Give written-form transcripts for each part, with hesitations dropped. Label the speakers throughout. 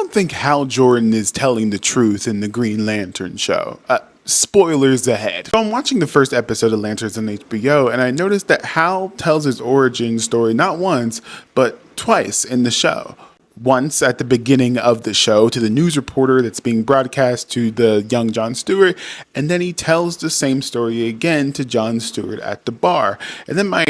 Speaker 1: don't think Hal Jordan is telling the truth in the Green Lantern show. Spoilers ahead. So I'm watching the first episode of Lanterns on HBO, and I noticed that Hal tells his origin story not once, but twice in the show. Once at the beginning of the show to the news reporter that's being broadcast to the young Jon Stewart, and then he tells the same story again to Jon Stewart at the bar. And then my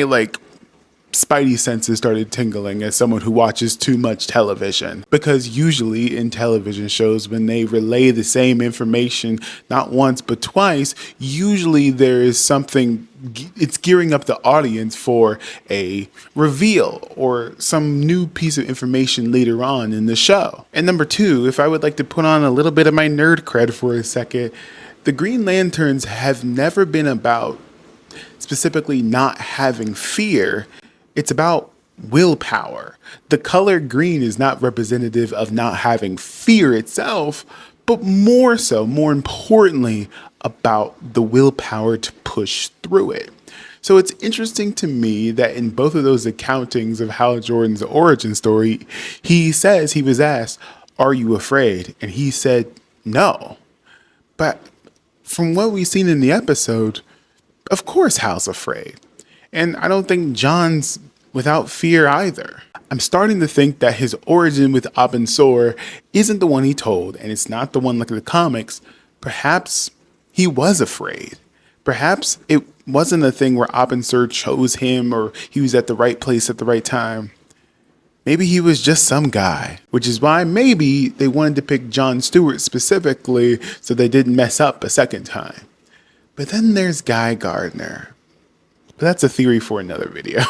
Speaker 1: spidey senses started tingling as someone who watches too much television, because usually in television shows, when they relay the same information not once but twice, usually there is something, it's gearing up the audience for a reveal or some new piece of information later on in the show. And number two, if I would like to put on a little bit of my nerd cred for a second, the Green Lanterns have never been about specifically not having fear. It's about willpower. The color green is not representative of not having fear itself, but more importantly, about the willpower to push through it. So it's interesting to me that in both of those accountings of Hal Jordan's origin story, he says he was asked, "Are you afraid?" And he said, "No." But from what we've seen in the episode, of course Hal's afraid. And I don't think John's without fear either. I'm starting to think that his origin with Abin Sur isn't the one he told, and it's not the one like in the comics. Perhaps he was afraid. Perhaps it wasn't a thing where Abin Sur chose him or he was at the right place at the right time. Maybe he was just some guy, which is why maybe they wanted to pick Jon Stewart specifically so they didn't mess up a second time. But then there's Guy Gardner. But that's a theory for another video.